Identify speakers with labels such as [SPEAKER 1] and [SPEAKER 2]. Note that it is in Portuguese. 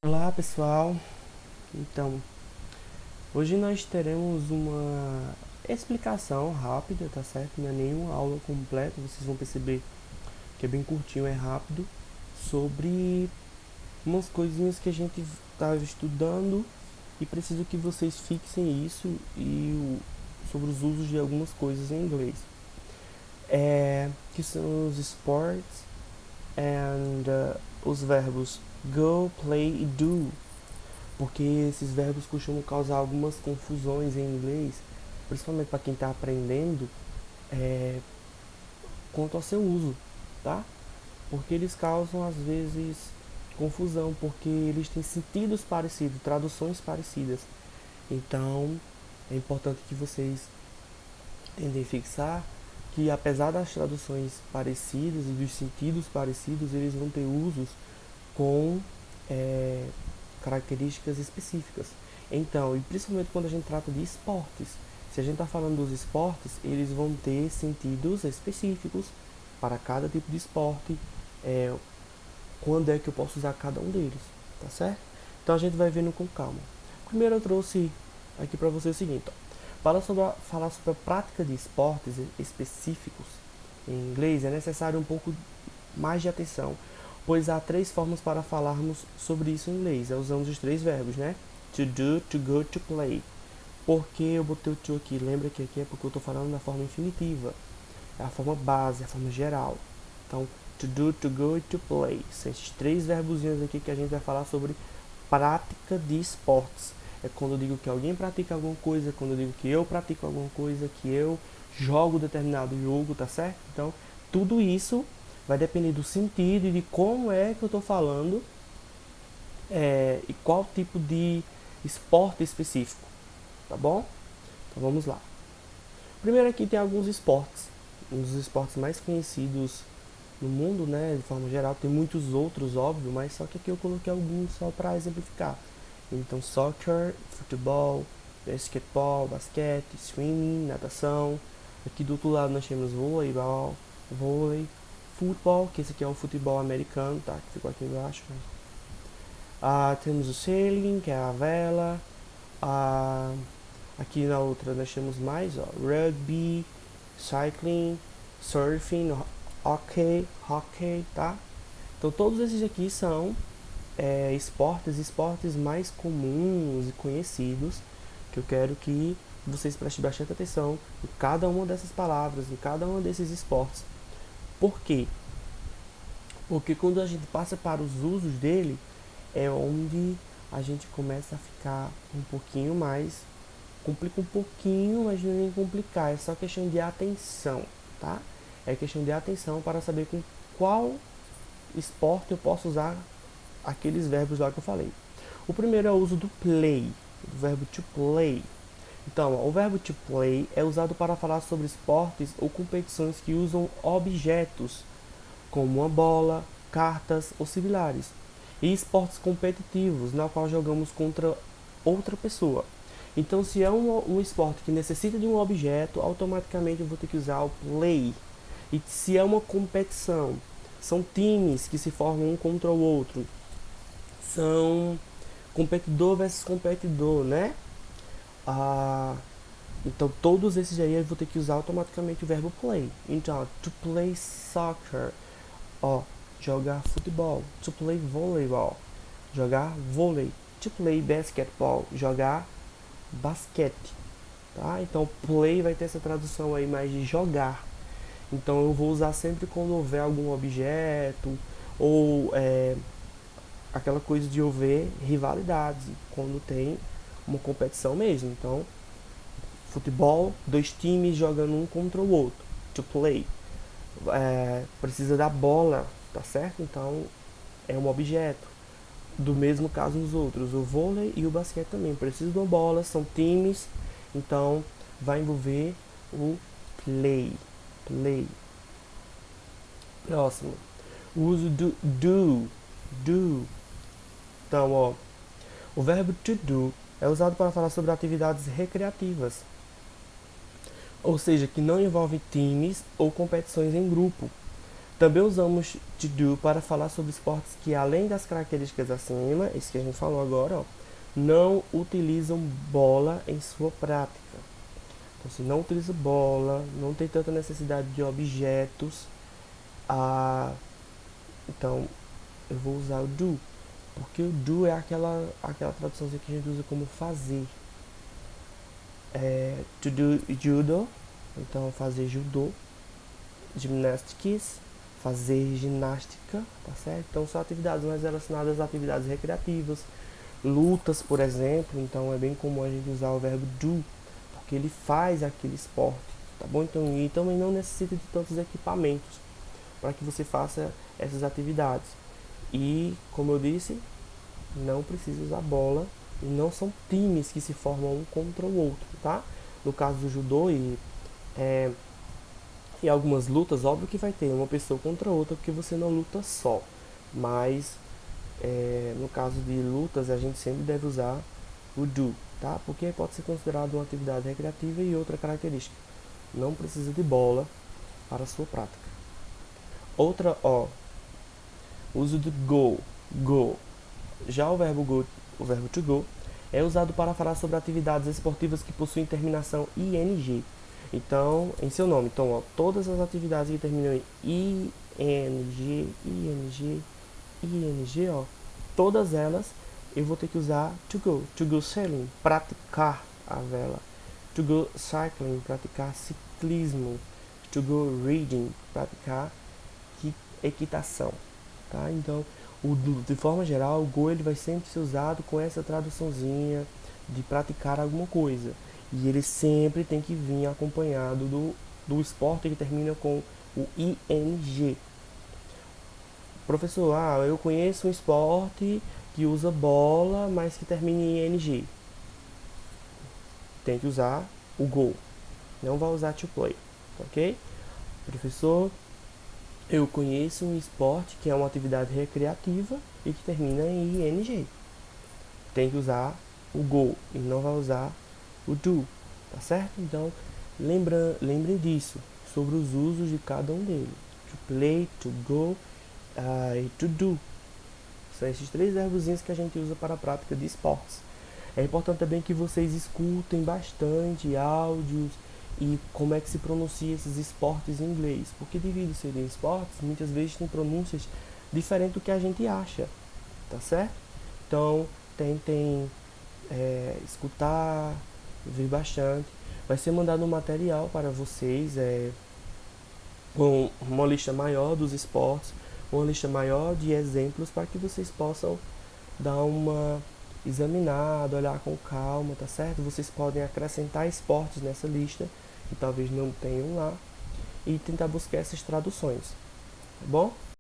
[SPEAKER 1] Olá pessoal, então hoje nós teremos uma explicação rápida, tá certo? Não é nenhuma aula completa, vocês vão perceber que é bem curtinho, é rápido, sobre umas coisinhas que a gente está estudando e preciso que vocês fixem isso sobre os usos de algumas coisas em inglês. Que são os sports and os verbos go, play e do, porque esses verbos costumam causar algumas confusões em inglês, principalmente para quem está aprendendo, é, quanto ao seu uso, tá? Porque eles causam às vezes confusão, porque eles têm sentidos parecidos, traduções parecidas. Então é importante que vocês tentem fixar que apesar das traduções parecidas e dos sentidos parecidos, eles vão ter usos com é, características específicas. Então, e principalmente quando a gente trata de esportes, se a gente está falando dos esportes, eles vão ter sentidos específicos para cada tipo de esporte, é, quando é que eu posso usar cada um deles, tá certo? Então a gente vai vendo com calma. Primeiro eu trouxe aqui para você o seguinte, ó. Falar sobre a prática de esportes específicos em inglês é necessário um pouco mais de atenção, pois há três formas para falarmos sobre isso em inglês. Usamos os três verbos, né? To do, to go, to play. Por que eu botei o to aqui? Lembra que aqui é porque eu estou falando na forma infinitiva. É a forma base, a forma geral. Então, to do, to go e to play. São esses três verbozinhos aqui que a gente vai falar sobre prática de esportes. É quando eu digo que alguém pratica alguma coisa, quando eu digo que eu pratico alguma coisa, que eu jogo determinado jogo, tá certo? Então, tudo isso vai depender do sentido e de como é que eu estou falando, e qual tipo de esporte específico, tá bom? Então vamos lá. Primeiro aqui tem alguns esportes, um dos esportes mais conhecidos no mundo, né, de forma geral. Tem muitos outros, óbvio, mas só que aqui eu coloquei alguns só para exemplificar. Então, soccer, futebol, basquetebol, basquete, swimming, natação. Aqui do outro lado nós temos voleibol, vôlei, futebol, que esse aqui é o futebol americano, tá? Que ficou aqui embaixo. Temos o sailing, que é a vela. Aqui na outra nós temos mais, ó, rugby, cycling, surfing, hockey, tá? Então todos esses aqui são esportes mais comuns e conhecidos, que eu quero que vocês prestem bastante atenção em cada uma dessas palavras, em cada um desses esportes. Por quê? Porque quando a gente passa para os usos dele, é onde a gente começa a ficar um pouquinho mais, complica um pouquinho, mas não é nem complicar, é só questão de atenção, tá? É questão de atenção para saber com qual esporte eu posso usar aqueles verbos lá que eu falei. O primeiro é o uso do play, do verbo to play. Então, o verbo to play é usado para falar sobre esportes ou competições que usam objetos, como uma bola, cartas ou similares, e esportes competitivos, na qual jogamos contra outra pessoa. Então, se é um esporte que necessita de um objeto, automaticamente eu vou ter que usar o play. E se é uma competição, são times que se formam um contra o outro, são competidor versus competidor, né? Ah, então todos esses aí eu vou ter que usar automaticamente o verbo play. Então, to play soccer, ó, jogar futebol. To play volleyball, jogar vôlei. To play basketball, jogar basquete, tá? Então play vai ter essa tradução aí mais de jogar. Então eu vou usar sempre quando houver algum objeto ou aquela coisa de haver rivalidades, quando tem uma competição mesmo. Então, futebol, dois times jogando um contra o outro, to play. Precisa da bola, tá certo? Então, é um objeto. Do mesmo caso nos outros, o vôlei e o basquete também. Precisa de uma bola, são times, então vai envolver o play. Play. Próximo. O uso do do. Do. Então, ó, o verbo to do é usado para falar sobre atividades recreativas, ou seja, que não envolvem times ou competições em grupo. Também usamos to do para falar sobre esportes que, além das características acima, isso que a gente falou agora, ó, não utilizam bola em sua prática. Então, se não utiliza bola, não tem tanta necessidade de objetos, então eu vou usar o do, porque o do é aquela traduçãozinha que a gente usa como fazer. To do judo, então fazer judô, gymnastics, fazer ginástica, tá certo? Então são atividades mais relacionadas a atividades recreativas, lutas, por exemplo. Então é bem comum a gente usar o verbo do, porque ele faz aquele esporte, tá bom? Então, e também não necessita de tantos equipamentos para que você faça essas atividades. E, como eu disse, não precisa usar bola e não são times que se formam um contra o outro, tá? No caso do judô e algumas lutas, óbvio que vai ter uma pessoa contra outra porque você não luta só, mas no caso de lutas a gente sempre deve usar o do, tá? Porque pode ser considerado uma atividade recreativa e outra característica, não precisa de bola para a sua prática. Outra, ó, uso do go. Já o verbo to go, é usado para falar sobre atividades esportivas que possuem terminação ing. Então, em seu nome, então, ó, todas as atividades que terminam em ing, ó, todas elas eu vou ter que usar to go sailing, praticar a vela, to go cycling, praticar ciclismo, to go reading, praticar equitação, tá? Então, de forma geral, o go ele vai sempre ser usado com essa traduçãozinha de praticar alguma coisa. E ele sempre tem que vir acompanhado do esporte que termina com o ing. Professor, eu conheço um esporte que usa bola, mas que termina em ing. Tem que usar o go. Não vai usar to play, ok? Professor, eu conheço um esporte que é uma atividade recreativa e que termina em ing. Tem que usar o go e não vai usar o do, tá certo? Então, lembrem disso, sobre os usos de cada um deles. To play, to go e to do. São esses três verbozinhos que a gente usa para a prática de esportes. É importante também que vocês escutem bastante áudios e como é que se pronuncia esses esportes em inglês, porque devido a serem esportes, muitas vezes tem pronúncias diferentes do que a gente acha, tá certo? Então, tentem escutar, ver bastante. Vai ser mandado um material para vocês com uma lista maior dos esportes, uma lista maior de exemplos para que vocês possam dar uma examinada, olhar com calma, tá certo? Vocês podem acrescentar esportes nessa lista que talvez não tenham lá e tentar buscar essas traduções, tá bom?